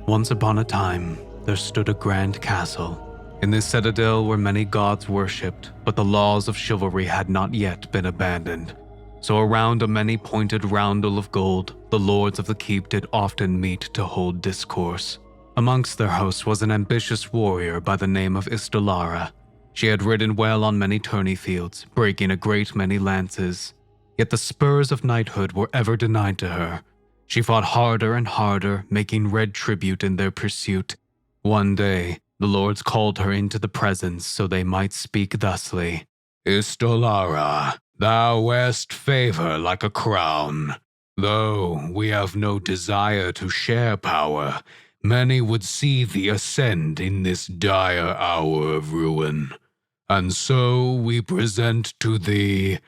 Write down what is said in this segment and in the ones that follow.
Once upon a time, there stood a grand castle. In this citadel were many gods worshipped, but the laws of chivalry had not yet been abandoned. So around a many-pointed roundel of gold, the lords of the keep did often meet to hold discourse. Amongst their hosts was an ambitious warrior by the name of Isdolora. She had ridden well on many tourney fields, breaking a great many lances. Yet the spurs of knighthood were ever denied to her. She fought harder and harder, making red tribute in their pursuit. One day, the lords called her into the presence so they might speak thusly. Isdolora, thou wearest favor like a crown. Though we have no desire to share power, many would see thee ascend in this dire hour of ruin. And so we present to thee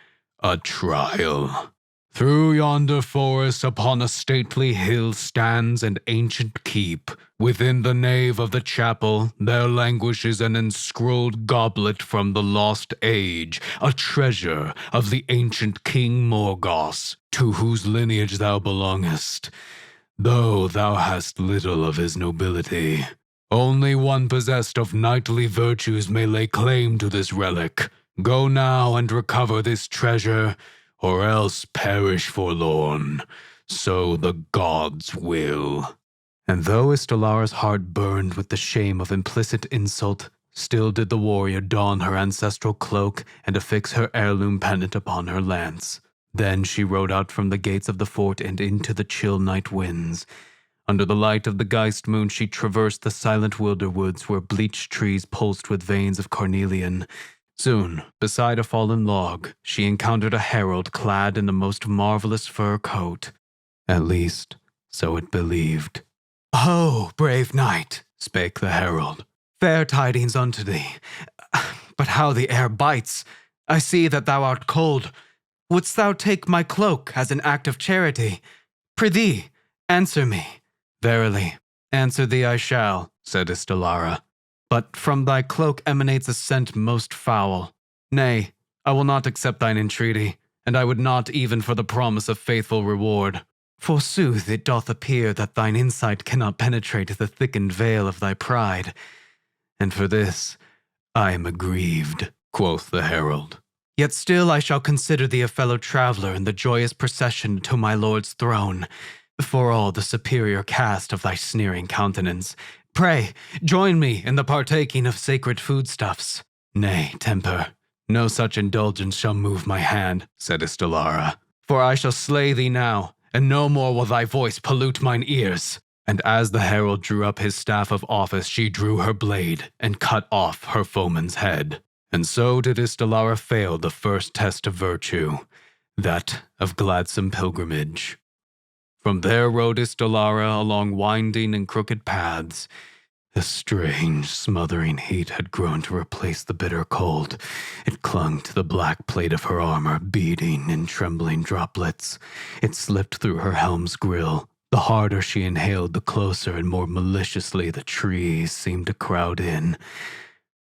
a trial. Through yonder forest upon a stately hill stands an ancient keep. Within the nave of the chapel there languishes an enscrolled goblet from the lost age, a treasure of the ancient King Morgoth, to whose lineage thou belongest, though thou hast little of his nobility. Only one possessed of knightly virtues may lay claim to this relic. Go now and recover this treasure, or else perish forlorn. So the gods will. And though Isdolora's heart burned with the shame of implicit insult, still did the warrior don her ancestral cloak and affix her heirloom pendant upon her lance. Then she rode out from the gates of the fort and into the chill night winds. Under the light of the Geist moon she traversed the silent wilder woods where bleached trees pulsed with veins of carnelian. Soon, beside a fallen log, she encountered a herald clad in the most marvelous fur coat. At least, so it believed. "Ho, brave knight," spake the herald. "Fair tidings unto thee. But how the air bites! I see that thou art cold. Wouldst thou take my cloak as an act of charity? Prithee, answer me." "Verily, answer thee I shall," said Isdolora. "But from thy cloak emanates a scent most foul. Nay, I will not accept thine entreaty, and I would not even for the promise of faithful reward. Forsooth, it doth appear that thine insight cannot penetrate the thickened veil of thy pride. And for this, I am aggrieved," quoth the herald. "Yet still I shall consider thee a fellow traveler in the joyous procession to my lord's throne, for all the superior cast of thy sneering countenance. Pray, join me in the partaking of sacred foodstuffs." "Nay, Temper, no such indulgence shall move my hand," said Isdolora. "For I shall slay thee now, and no more will thy voice pollute mine ears." And as the herald drew up his staff of office, she drew her blade and cut off her foeman's head. And so did Isdolora fail the first test of virtue, that of gladsome pilgrimage. From there rode Isdolora along winding and crooked paths. The strange, smothering heat had grown to replace the bitter cold. It clung to the black plate of her armor, beating in trembling droplets. It slipped through her helm's grill. The harder she inhaled, the closer and more maliciously the trees seemed to crowd in.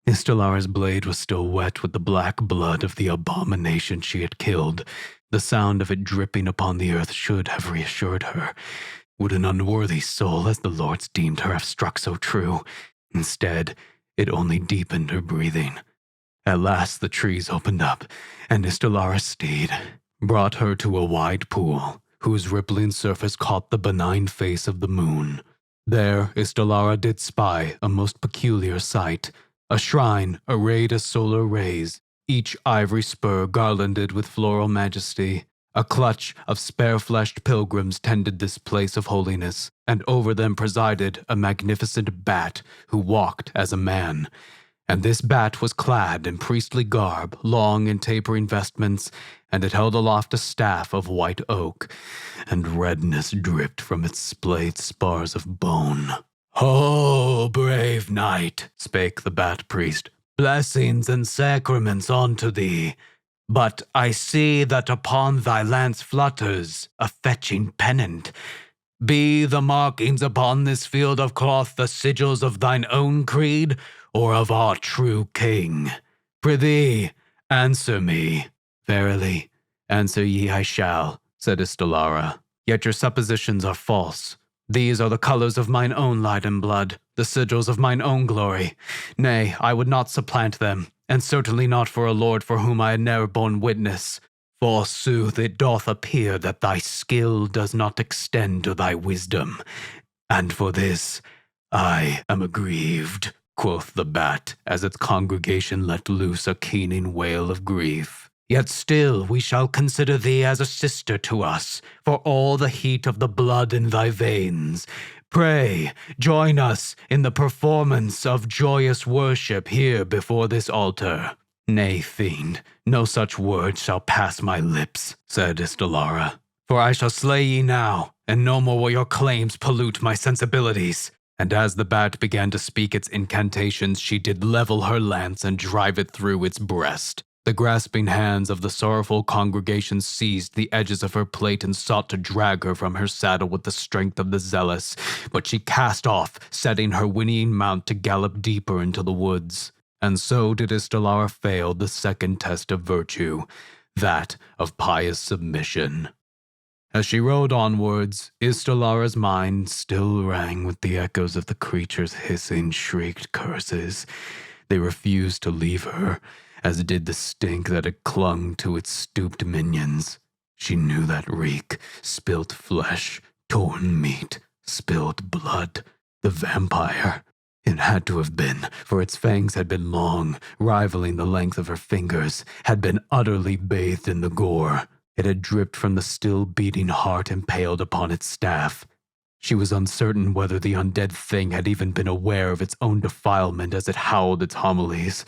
Isdolora's blade was still wet with the black blood of the abomination she had killed. The sound of it dripping upon the earth should have reassured her. Would an unworthy soul, as the lords deemed her, have struck so true? Instead, it only deepened her breathing. At last the trees opened up, and Isdolora's steed brought her to a wide pool, whose rippling surface caught the benign face of the moon. There Isdolora did spy a most peculiar sight, a shrine arrayed as solar rays, each ivory spur garlanded with floral majesty. A clutch of spare-fleshed pilgrims tended this place of holiness, and over them presided a magnificent bat who walked as a man. And this bat was clad in priestly garb, long and tapering vestments, and it held aloft a staff of white oak, and redness dripped from its splayed spars of bone. "Ho, brave knight," spake the bat priest, "blessings and sacraments unto thee. But I see that upon thy lance flutters a fetching pennant. Be the markings upon this field of cloth the sigils of thine own creed, or of our true king? Prithee, answer me." "Verily, answer ye I shall," said Isdolora. "Yet your suppositions are false. These are the colors of mine own light and blood, the sigils of mine own glory. Nay, I would not supplant them, and certainly not for a lord for whom I had ne'er borne witness. Forsooth, it doth appear that thy skill does not extend to thy wisdom, and for this I am aggrieved, quoth the bat, as its congregation let loose a keening wail of grief. Yet still we shall consider thee as a sister to us, for all the heat of the blood in thy veins. Pray, join us in the performance of joyous worship here before this altar. Nay, fiend, no such word shall pass my lips, said Isdolora, for I shall slay ye now, and no more will your claims pollute my sensibilities. And as the bat began to speak its incantations, she did level her lance and drive it through its breast. The grasping hands of the sorrowful congregation seized the edges of her plate and sought to drag her from her saddle with the strength of the zealous, but she cast off, setting her whinnying mount to gallop deeper into the woods. And so did Isdolora fail the second test of virtue, that of pious submission. As she rode onwards, Isdolora's mind still rang with the echoes of the creature's hissing, shrieked curses. They refused to leave her, as did the stink that had clung to its stooped minions. She knew that reek: spilt flesh, torn meat, spilled blood. The vampire. It had to have been, for its fangs had been long, rivaling the length of her fingers, had been utterly bathed in the gore. It had dripped from the still beating heart impaled upon its staff. She was uncertain whether the undead thing had even been aware of its own defilement as it howled its homilies.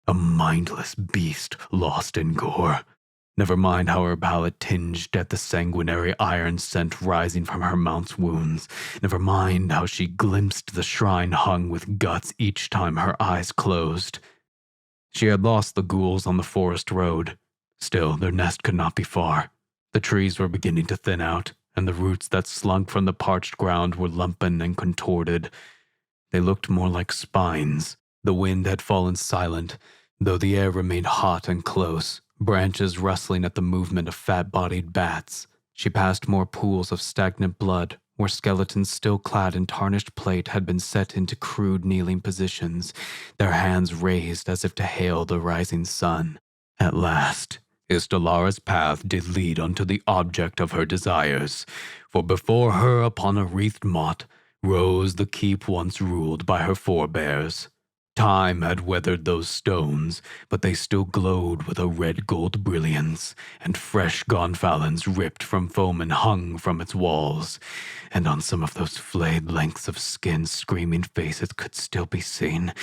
A mindless beast lost in gore. Never mind how her palate tinged at the sanguinary iron scent rising from her mount's wounds. Never mind how she glimpsed the shrine hung with guts each time her eyes closed. She had lost the ghouls on the forest road. Still, their nest could not be far. The trees were beginning to thin out, and the roots that slunk from the parched ground were lumpen and contorted. They looked more like spines. The wind had fallen silent, though the air remained hot and close, branches rustling at the movement of fat-bodied bats. She passed more pools of stagnant blood, where skeletons still clad in tarnished plate had been set into crude kneeling positions, their hands raised as if to hail the rising sun. At last, Isdolora's path did lead unto the object of her desires, for before her upon a wreathed motte rose the keep once ruled by her forebears. Time had weathered those stones, but they still glowed with a red-gold brilliance, and fresh gonfalons ripped from foam and hung from its walls, and on some of those flayed lengths of skin screaming faces could still be seen.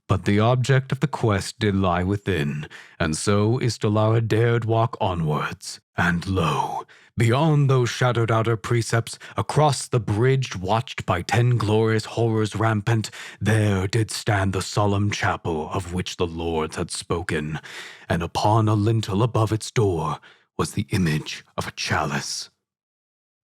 But the object of the quest did lie within, and so Isdolora dared walk onwards, and lo, beyond those shadowed outer precepts, across the bridge watched by 10 glorious horrors rampant, there did stand the solemn chapel of which the lords had spoken, and upon a lintel above its door was the image of a chalice.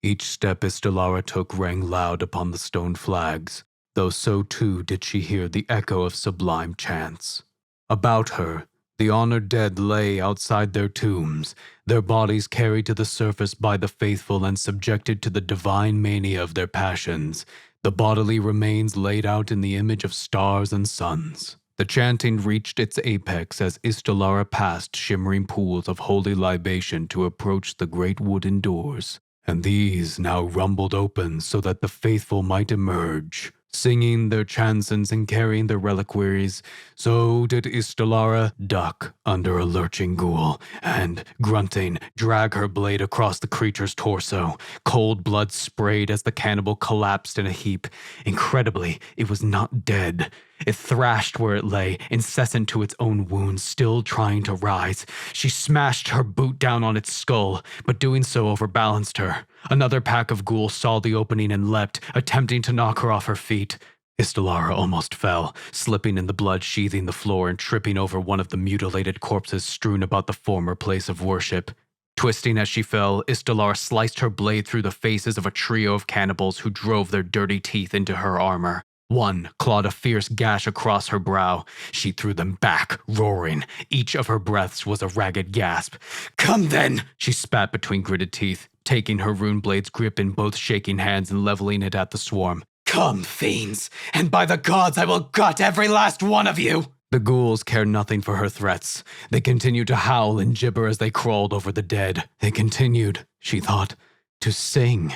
Each step Isdolora took rang loud upon the stone flags, though so too did she hear the echo of sublime chants. About her, the honored dead lay outside their tombs, their bodies carried to the surface by the faithful and subjected to the divine mania of their passions, the bodily remains laid out in the image of stars and suns. The chanting reached its apex as Isdolora passed shimmering pools of holy libation to approach the great wooden doors, and these now rumbled open so that the faithful might emerge, singing their chansons and carrying their reliquaries. So did Isdolora duck under a lurching ghoul and, grunting, drag her blade across the creature's torso. Cold blood sprayed as the cannibal collapsed in a heap. Incredibly, it was not dead. It thrashed where it lay, incessant to its own wounds, still trying to rise. She smashed her boot down on its skull, but doing so overbalanced her. Another pack of ghouls saw the opening and leapt, attempting to knock her off her feet. Isdolora almost fell, slipping in the blood sheathing the floor and tripping over one of the mutilated corpses strewn about the former place of worship. Twisting as she fell, Isdolora sliced her blade through the faces of a trio of cannibals who drove their dirty teeth into her armor. One clawed a fierce gash across her brow. She threw them back, roaring. Each of her breaths was a ragged gasp. "Come then!" she spat between gritted teeth. taking her runeblade's grip in both shaking hands and leveling it at the swarm. "Come, fiends, and by the gods I will gut every last one of you!" The ghouls cared nothing for her threats. They continued to howl and gibber as they crawled over the dead. They continued, she thought, to sing.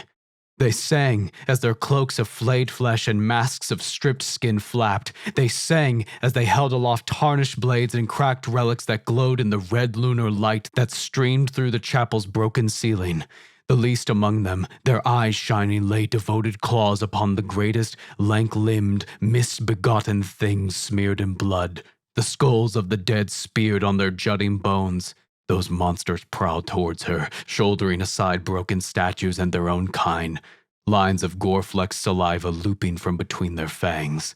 They sang as their cloaks of flayed flesh and masks of stripped skin flapped. They sang as they held aloft tarnished blades and cracked relics that glowed in the red lunar light that streamed through the chapel's broken ceiling. The least among them, their eyes shining, lay devoted claws upon the greatest, lank-limbed, misbegotten things smeared in blood. The skulls of the dead speared on their jutting bones. Those monsters prowled towards her, shouldering aside broken statues and their own kind, lines of gore-flecked saliva looping from between their fangs.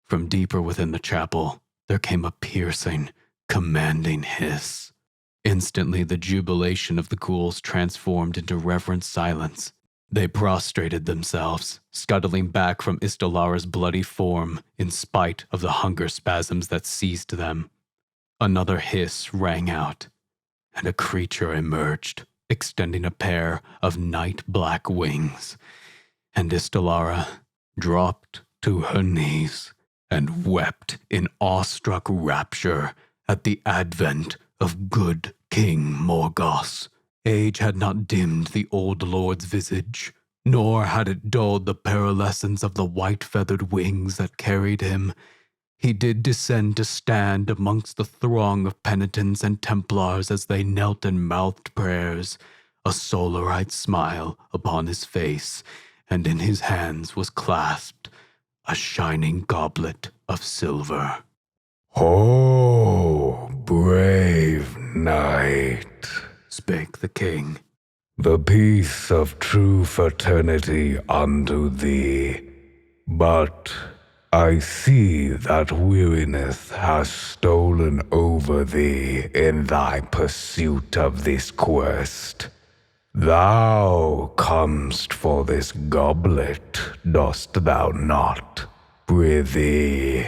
From deeper within the chapel, there came a piercing, commanding hiss. Instantly, the jubilation of the ghouls transformed into reverent silence. They prostrated themselves, scuttling back from Isdolora's bloody form in spite of the hunger spasms that seized them. Another hiss rang out, and a creature emerged, extending a pair of night-black wings. And Isdolora dropped to her knees and wept in awestruck rapture at the advent of good King Morgause. Age had not dimmed the old lord's visage, nor had it dulled the pearlescence of the white-feathered wings that carried him. He did descend to stand amongst the throng of penitents and Templars as they knelt and mouthed prayers, a solarite smile upon his face, and in his hands was clasped a shining goblet of silver. "Oh, brave knight," spake the king, "the peace of true fraternity unto thee. But I see that weariness has stolen over thee in thy pursuit of this quest. Thou comest for this goblet, dost thou not? Prithee,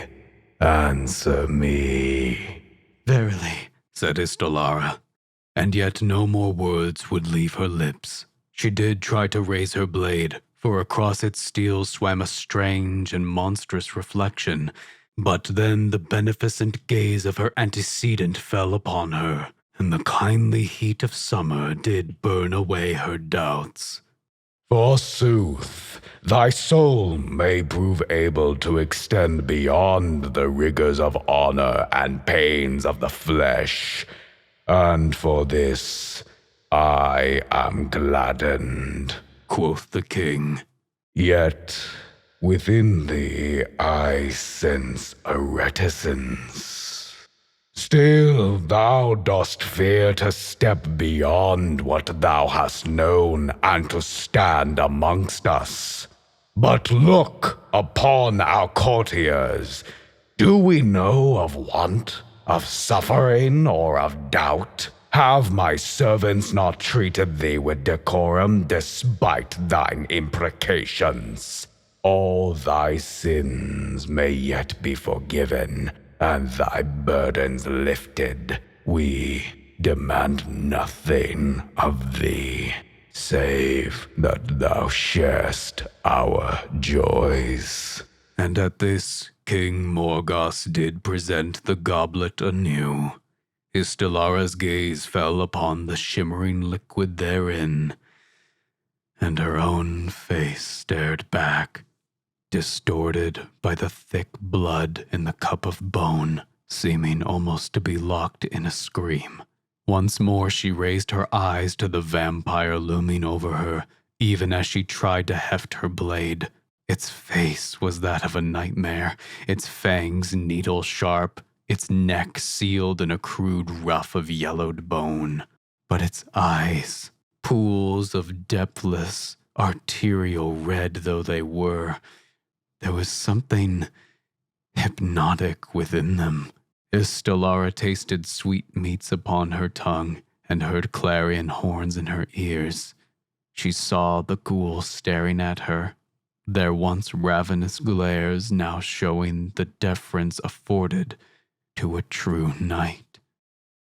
answer me." "Verily," said Isdolora, and yet no more words would leave her lips. She did try to raise her blade, for across its steel swam a strange and monstrous reflection, but then the beneficent gaze of her antecedent fell upon her, and the kindly heat of summer did burn away her doubts. "Forsooth, thy soul may prove able to extend beyond the rigors of honor and pains of the flesh, and for this I am gladdened," quoth the king. "Yet within thee I sense a reticence. Still thou dost fear to step beyond what thou hast known and to stand amongst us. But look upon our courtiers. Do we know of want, of suffering, or of doubt? Have my servants not treated thee with decorum despite thine imprecations? All thy sins may yet be forgiven, and thy burdens lifted. We demand nothing of thee, save that thou sharest our joys." And at this, King Morgause did present the goblet anew. Isdolora's gaze fell upon the shimmering liquid therein, and her own face stared back, distorted by the thick blood in the cup of bone, seeming almost to be locked in a scream. Once more she raised her eyes to the vampire looming over her, even as she tried to heft her blade. Its face was that of a nightmare, its fangs needle-sharp, its neck sealed in a crude ruff of yellowed bone. But its eyes, pools of depthless, arterial red though they were, there was something hypnotic within them. Isdolora tasted sweetmeats upon her tongue and heard clarion horns in her ears. She saw the ghouls staring at her, their once ravenous glares now showing the deference afforded to a true knight.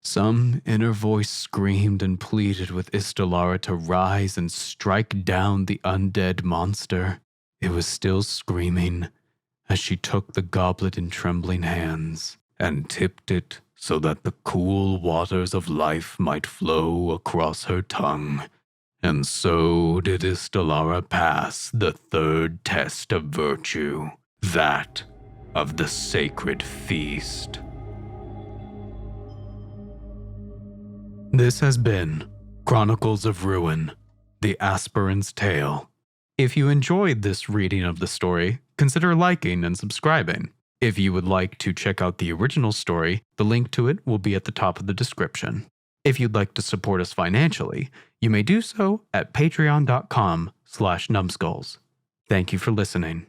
Some inner voice screamed and pleaded with Isdolora to rise and strike down the undead monster. It was still screaming as she took the goblet in trembling hands and tipped it so that the cool waters of life might flow across her tongue. And so did Isdolora pass the third test of virtue, that of the sacred feast. This has been Chronicles of Ruin, the Aspirant's Tale. If you enjoyed this reading of the story, consider liking and subscribing. If you would like to check out the original story, the link to it will be at the top of the description. If you'd like to support us financially, you may do so at patreon.com/numbskulls. Thank you for listening.